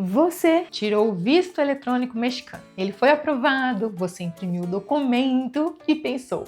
Você tirou o visto eletrônico mexicano. Ele foi aprovado, você imprimiu o documento e pensou: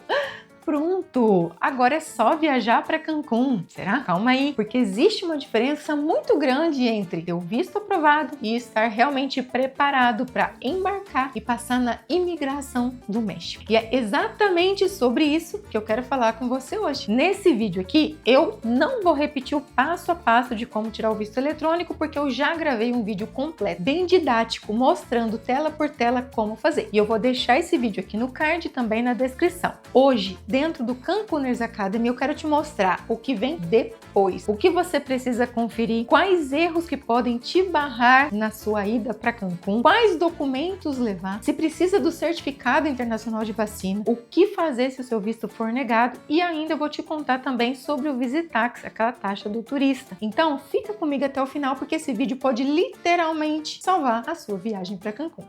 pronto, agora é só viajar para Cancún. Será? Calma aí, porque existe uma diferença muito grande entre ter o visto aprovado e estar realmente preparado para embarcar e passar na imigração do México. E é exatamente sobre isso que eu quero falar com você hoje. Nesse vídeo aqui, eu não vou repetir o passo a passo de como tirar o visto eletrônico, porque eu já gravei um vídeo completo, bem didático, mostrando tela por tela como fazer. E eu vou deixar esse vídeo aqui no card e também na descrição. Hoje, dentro do Cancuners Academy, eu quero te mostrar o que vem depois, o que você precisa conferir, quais erros que podem te barrar na sua ida para Cancún, quais documentos levar, se precisa do certificado internacional de vacina, o que fazer se o seu visto for negado, e ainda eu vou te contar também sobre o Visitax, aquela taxa do turista. Então, fica comigo até o final, porque esse vídeo pode literalmente salvar a sua viagem para Cancún.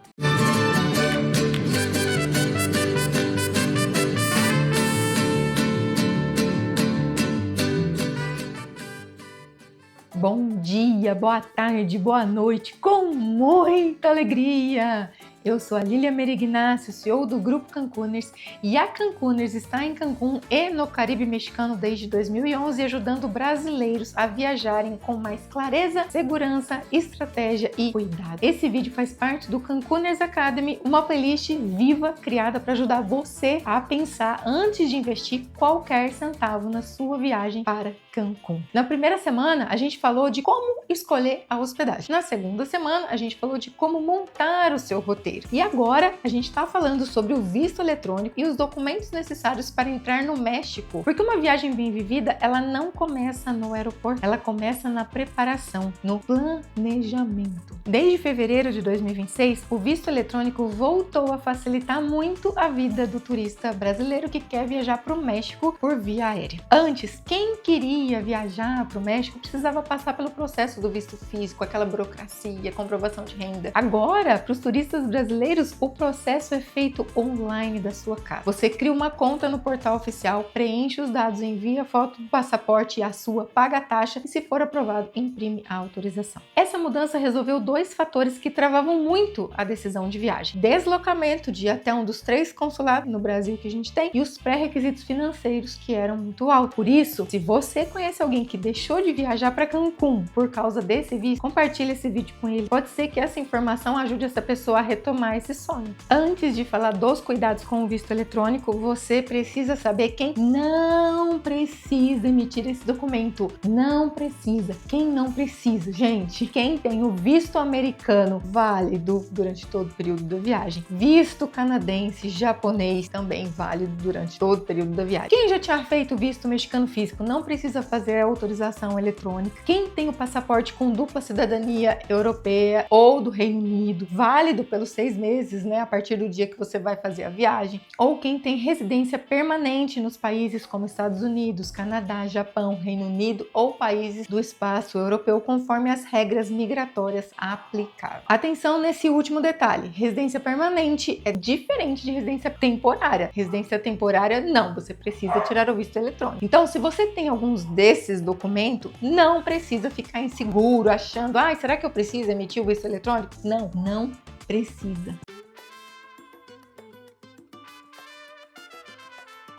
Bom dia, boa tarde, boa noite, com muita alegria! Eu sou a Lilia Merignácio, CEO do Grupo Cancuners, e a Cancuners está em Cancún e no Caribe mexicano desde 2011, ajudando brasileiros a viajarem com mais clareza, segurança, estratégia e cuidado. Esse vídeo faz parte do Cancuners Academy, uma playlist viva criada para ajudar você a pensar antes de investir qualquer centavo na sua viagem para Cancún. Na primeira semana, a gente falou de como escolher a hospedagem. Na segunda semana, a gente falou de como montar o seu roteiro. E agora a gente está falando sobre o visto eletrônico e os documentos necessários para entrar no México. Porque uma viagem bem vivida, ela não começa no aeroporto, ela começa na preparação, no planejamento. Desde fevereiro de 2026, o visto eletrônico voltou a facilitar muito a vida do turista brasileiro que quer viajar para o México por via aérea. Antes, quem queria viajar para o México precisava passar pelo processo do visto físico, aquela burocracia, comprovação de renda. Agora, para os turistas brasileiros, o processo é feito online da sua casa. Você cria uma conta no portal oficial, preenche os dados, envia a foto do passaporte e a sua, paga a taxa e, se for aprovado, imprime a autorização. Essa mudança resolveu dois fatores que travavam muito a decisão de viagem: deslocamento de até um dos 3 consulados no Brasil que a gente tem e os pré-requisitos financeiros que eram muito altos. Por isso, se você conhece alguém que deixou de viajar para Cancún por causa desse visto, compartilhe esse vídeo com ele. Pode ser que essa informação ajude essa pessoa a retomar esse sonho. Antes de falar dos cuidados com o visto eletrônico, você precisa saber quem não precisa emitir esse documento. Não precisa. Quem não precisa, gente? Quem tem o visto americano válido durante todo o período da viagem. Visto canadense, japonês também válido durante todo o período da viagem. Quem já tinha feito o visto mexicano físico não precisa fazer a autorização eletrônica. Quem tem o passaporte com dupla cidadania europeia ou do Reino Unido, válido pelos 6 meses, né, a partir do dia que você vai fazer a viagem, ou quem tem residência permanente nos países como Estados Unidos, Canadá, Japão, Reino Unido ou países do espaço europeu, conforme as regras migratórias aplicáveis. Atenção nesse último detalhe: residência permanente é diferente de residência temporária. Residência temporária, não, você precisa tirar o visto eletrônico. Então, se você tem alguns desses documentos, não precisa ficar inseguro, achando, será que eu preciso emitir o visto eletrônico? Não, não precisa.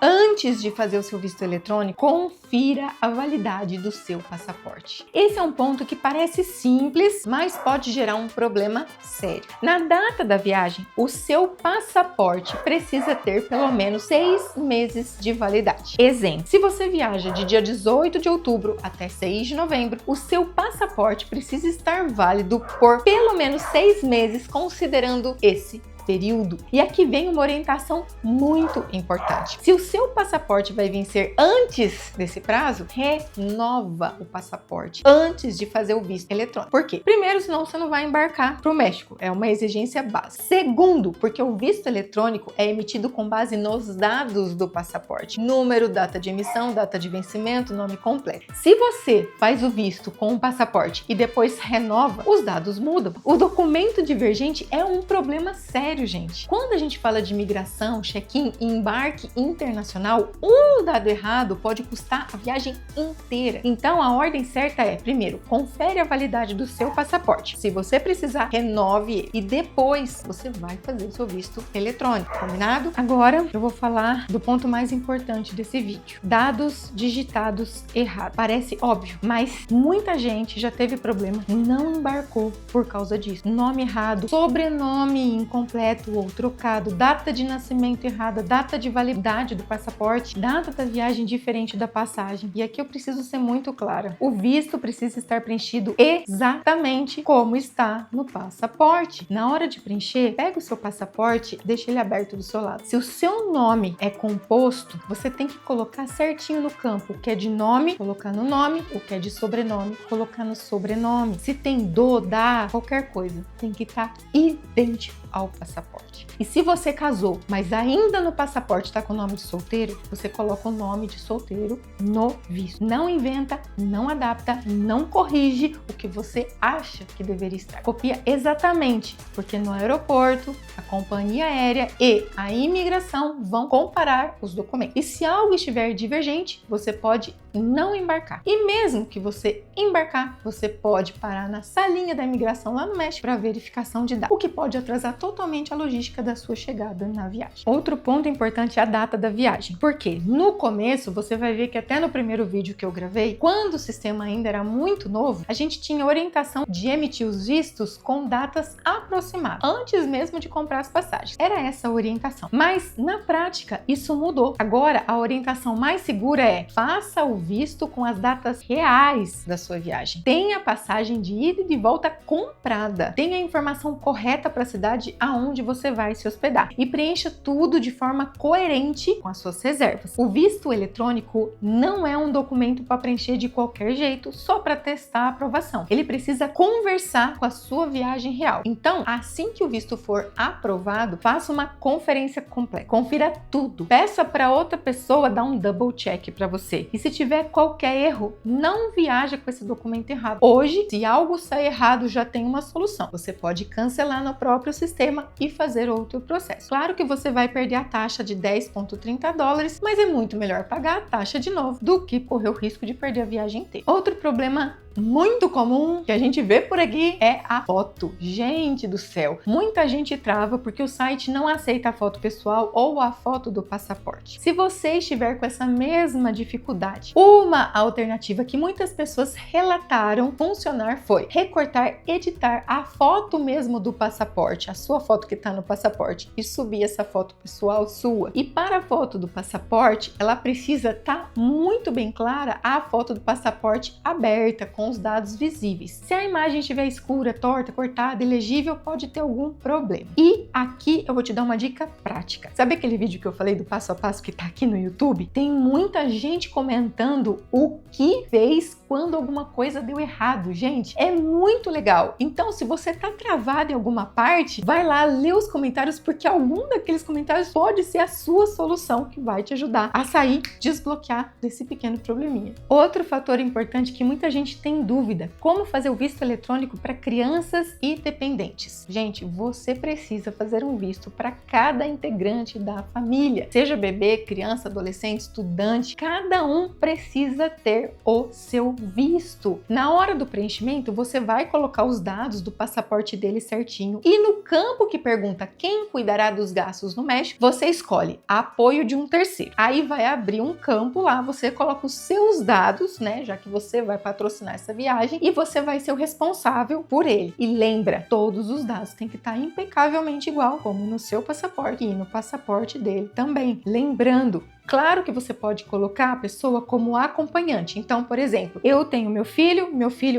Antes de fazer o seu visto eletrônico, confira a validade do seu passaporte. Esse é um ponto que parece simples, mas pode gerar um problema sério. Na data da viagem, o seu passaporte precisa ter pelo menos 6 meses de validade. Exemplo: se você viaja de dia 18 de outubro até 6 de novembro, o seu passaporte precisa estar válido por pelo menos 6 meses, considerando esse período. E aqui vem uma orientação muito importante: se o seu passaporte vai vencer antes desse prazo, renova o passaporte antes de fazer o visto eletrônico. Por quê? Primeiro, senão você não vai embarcar para o México, é uma exigência básica. Segundo, porque o visto eletrônico é emitido com base nos dados do passaporte: número, data de emissão, data de vencimento, nome completo. Se você faz o visto com o passaporte e depois renova, os dados mudam. O documento divergente é um problema sério. sério, gente. Quando a gente fala de imigração, check-in e embarque internacional, um dado errado pode custar a viagem inteira. Então, a ordem certa é, primeiro, confere a validade do seu passaporte. Se você precisar, renove ele. E depois, você vai fazer o seu visto eletrônico, combinado? Agora, eu vou falar do ponto mais importante desse vídeo. Dados digitados errados. Parece óbvio, mas muita gente já teve problema, não embarcou por causa disso. Nome errado, sobrenome incompleto ou trocado, data de nascimento errada, data de validade do passaporte, data da viagem diferente da passagem. E aqui eu preciso ser muito clara. O visto precisa estar preenchido exatamente como está no passaporte. Na hora de preencher, pega o seu passaporte, deixa ele aberto do seu lado. Se o seu nome é composto, você tem que colocar certinho no campo o que é de nome, colocar no nome, o que é de sobrenome, colocar no sobrenome. Se tem da, qualquer coisa, tem que estar idêntico ao passaporte. E se você casou, mas ainda no passaporte está com o nome de solteiro, você coloca o nome de solteiro no visto. Não inventa, não adapta, não corrige o que você acha que deveria estar. Copia exatamente, porque no aeroporto, a companhia aérea e a imigração vão comparar os documentos. E se algo estiver divergente, você pode não embarcar. E mesmo que você embarcar, você pode parar na salinha da imigração lá no México para verificação de dados, o que pode atrasar totalmente a logística da sua chegada na viagem. Outro ponto importante é a data da viagem. Porque no começo, você vai ver que até no primeiro vídeo que eu gravei, quando o sistema ainda era muito novo, a gente tinha orientação de emitir os vistos com datas aproximadas, antes mesmo de comprar as passagens. Era essa a orientação. Mas na prática, isso mudou. Agora, a orientação mais segura é: faça o visto com as datas reais da sua viagem. Tenha a passagem de ida e de volta comprada. Tenha a informação correta para a cidade aonde você vai se hospedar. E preencha tudo de forma coerente com as suas reservas. O visto eletrônico não é um documento para preencher de qualquer jeito, só para testar a aprovação. Ele precisa conversar com a sua viagem real. Então, assim que o visto for aprovado, faça uma conferência completa. Confira tudo. Peça para outra pessoa dar um double check para você. E se tiver qualquer erro, não viaja com esse documento errado. Hoje, se algo sair errado, já tem uma solução. Você pode cancelar no próprio sistema e fazer outro processo. Claro que você vai perder a taxa de $10,30, mas é muito melhor pagar a taxa de novo do que correr o risco de perder a viagem inteira. Outro problema muito comum que a gente vê por aqui é a foto. Gente do céu, muita gente trava porque o site não aceita a foto pessoal ou a foto do passaporte. Se você estiver com essa mesma dificuldade, uma alternativa que muitas pessoas relataram funcionar foi recortar, editar a foto mesmo do passaporte, a sua foto que está no passaporte, e subir essa foto pessoal sua. E para a foto do passaporte, ela precisa estar muito bem clara, a foto do passaporte aberta, com os dados visíveis. Se a imagem estiver escura, torta, cortada, ilegível, pode ter algum problema. E aqui eu vou te dar uma dica prática. Sabe aquele vídeo que eu falei do passo a passo que tá aqui no YouTube? Tem muita gente comentando o que fez quando alguma coisa deu errado. Gente, é muito legal. Então, se você tá travado em alguma parte, vai lá ler os comentários, porque algum daqueles comentários pode ser a sua solução que vai te ajudar a sair, desbloquear desse pequeno probleminha. Outro fator importante que muita gente tem dúvida: como fazer o visto eletrônico para crianças e dependentes. Gente, você precisa fazer um visto para cada integrante da família, seja bebê, criança, adolescente, estudante, cada um precisa ter o seu visto. Na hora do preenchimento, você vai colocar os dados do passaporte dele certinho e no campo que pergunta quem cuidará dos gastos no México, você escolhe apoio de um terceiro. Aí vai abrir um campo lá, você coloca os seus dados, né, já que você vai patrocinar essa viagem, e você vai ser o responsável por ele. E lembra, todos os dados têm que estar impecavelmente igual, como no seu passaporte e no passaporte dele também. Lembrando, claro que você pode colocar a pessoa como acompanhante. Então, por exemplo, eu tenho meu filho,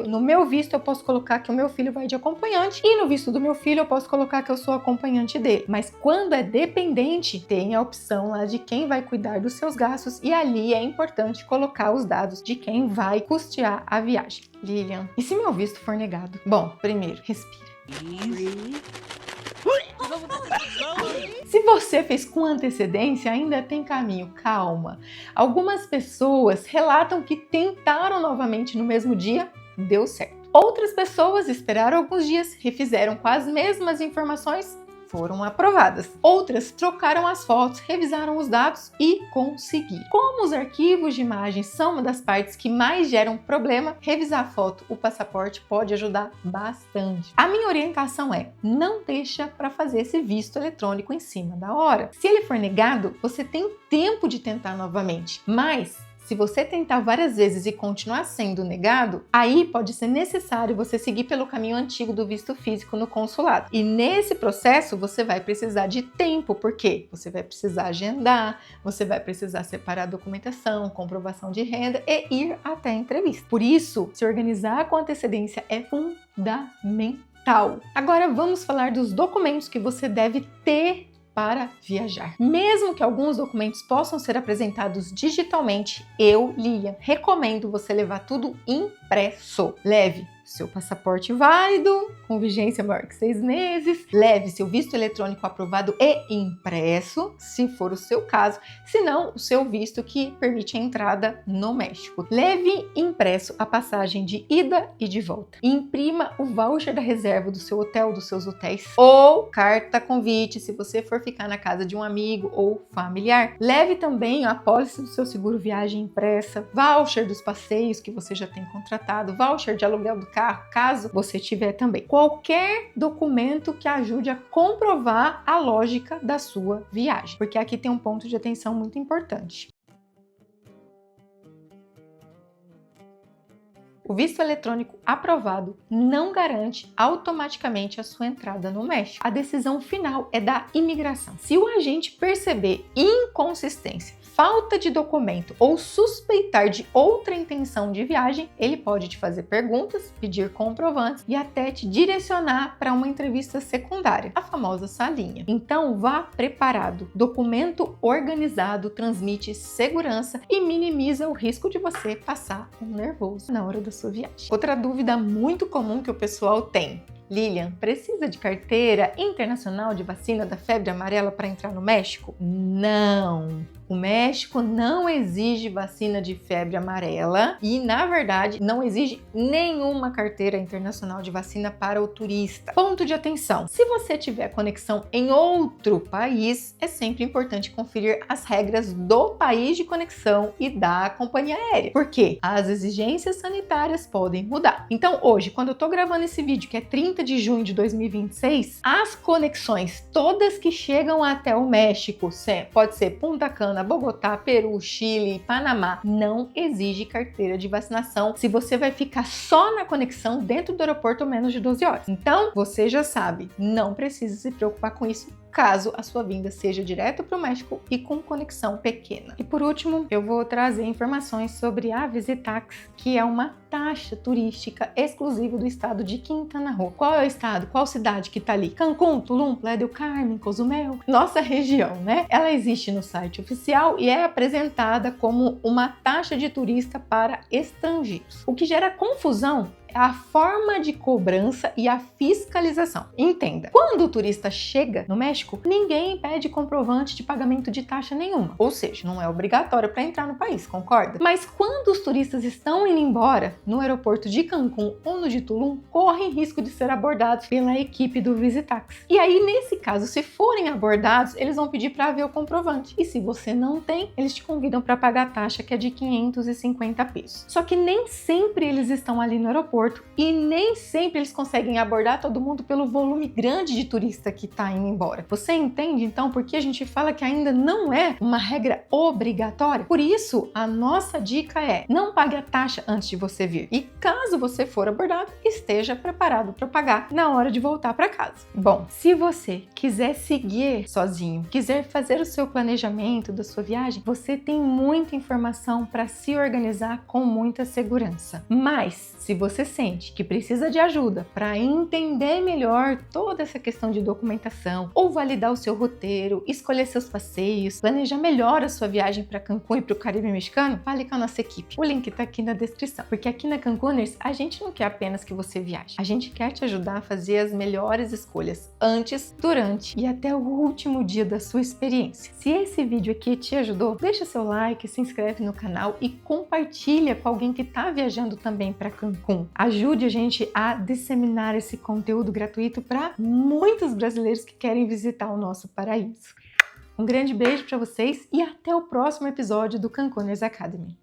no meu visto eu posso colocar que o meu filho vai de acompanhante, e no visto do meu filho eu posso colocar que eu sou acompanhante dele. Mas quando é dependente, tem a opção lá de quem vai cuidar dos seus gastos, e ali é importante colocar os dados de quem vai custear a viagem. Lilian, e se meu visto for negado? Bom, primeiro, respira. Se você fez com antecedência, ainda tem caminho, calma. Algumas pessoas relatam que tentaram novamente no mesmo dia, deu certo. Outras pessoas esperaram alguns dias, refizeram com as mesmas informações, foram aprovadas. Outras trocaram as fotos, revisaram os dados e conseguiram. Como os arquivos de imagens são uma das partes que mais geram problema, revisar a foto, o passaporte pode ajudar bastante. A minha orientação é: não deixa para fazer esse visto eletrônico em cima da hora. Se ele for negado, você tem tempo de tentar novamente, mas se você tentar várias vezes e continuar sendo negado, aí pode ser necessário você seguir pelo caminho antigo do visto físico no consulado. E nesse processo você vai precisar de tempo, porque você vai precisar agendar, você vai precisar separar documentação, comprovação de renda e ir até a entrevista. Por isso, se organizar com antecedência é fundamental. Agora vamos falar dos documentos que você deve ter para viajar. Mesmo que alguns documentos possam ser apresentados digitalmente, eu, Lilian, recomendo você levar tudo impresso. Leve seu passaporte válido, com vigência maior que 6 meses, leve seu visto eletrônico aprovado e impresso, se for o seu caso, se não, o seu visto que permite a entrada no México. Leve impresso a passagem de ida e de volta. Imprima o voucher da reserva do seu hotel, dos seus hotéis, ou carta convite, se você for ficar na casa de um amigo ou familiar. Leve também a apólice do seu seguro viagem impressa, voucher dos passeios que você já tem contratado, voucher de aluguel do carro, caso você tiver também. Qualquer documento que ajude a comprovar a lógica da sua viagem, porque aqui tem um ponto de atenção muito importante. O visto eletrônico aprovado não garante automaticamente a sua entrada no México. A decisão final é da imigração. Se o agente perceber inconsistência, falta de documento ou suspeitar de outra intenção de viagem, ele pode te fazer perguntas, pedir comprovantes e até te direcionar para uma entrevista secundária, a famosa salinha. Então vá preparado. Documento organizado transmite segurança e minimiza o risco de você passar um nervoso na hora da sua viagem. Outra dúvida muito comum que o pessoal tem: Lilian, precisa de carteira internacional de vacina da febre amarela para entrar no México? Não! O México não exige vacina de febre amarela e, na verdade, não exige nenhuma carteira internacional de vacina para o turista. Ponto de atenção: se você tiver conexão em outro país, é sempre importante conferir as regras do país de conexão e da companhia aérea, porque as exigências sanitárias podem mudar. Então, hoje, quando eu tô gravando esse vídeo, que é 30 de junho de 2026, as conexões todas que chegam até o México, pode ser Punta Cana, Bogotá, Peru, Chile, Panamá, não exige carteira de vacinação se você vai ficar só na conexão dentro do aeroporto menos de 12 horas. Então, você já sabe, não precisa se preocupar com isso caso a sua vinda seja direto para o México e com conexão pequena. E por último, eu vou trazer informações sobre a Visitax, que é uma taxa turística exclusiva do estado de Quintana Roo. Qual é o estado? Qual cidade que tá ali? Cancún, Tulum, Playa del Carmen, Cozumel? Nossa região, né? Ela existe no site oficial e é apresentada como uma taxa de turista para estrangeiros. O que gera confusão é a forma de cobrança e a fiscalização. Entenda, quando o turista chega no México, ninguém pede comprovante de pagamento de taxa nenhuma, ou seja, não é obrigatório para entrar no país, concorda? Mas quando os turistas estão indo embora no aeroporto de Cancún ou no de Tulum, correm risco de ser abordados pela equipe do Visitax. E aí, nesse caso, se forem abordados, eles vão pedir para ver o comprovante. E se você não tem, eles te convidam para pagar a taxa, que é de 550 pesos. Só que nem sempre eles estão ali no aeroporto e nem sempre eles conseguem abordar todo mundo pelo volume grande de turista que está indo embora. Você entende, então, por que a gente fala que ainda não é uma regra obrigatória? Por isso, a nossa dica é: não pague a taxa antes de você vir. E caso você for abordado, esteja preparado para pagar na hora de voltar para casa. Bom, se você quiser seguir sozinho, quiser fazer o seu planejamento da sua viagem, você tem muita informação para se organizar com muita segurança. Mas, se você sente que precisa de ajuda para entender melhor toda essa questão de documentação, ou validar o seu roteiro, escolher seus passeios, planejar melhor a sua viagem para Cancún e para o Caribe mexicano, fale com a nossa equipe. O link está aqui na descrição, porque aqui na Cancuners a gente não quer apenas que você viaje, a gente quer te ajudar a fazer as melhores escolhas antes, durante e até o último dia da sua experiência. Se esse vídeo aqui te ajudou, deixa seu like, se inscreve no canal e compartilha com alguém que está viajando também para Cancún. Ajude a gente a disseminar esse conteúdo gratuito para muitos brasileiros que querem visitar o nosso paraíso. Um grande beijo para vocês e até o próximo episódio do Cancuners Academy.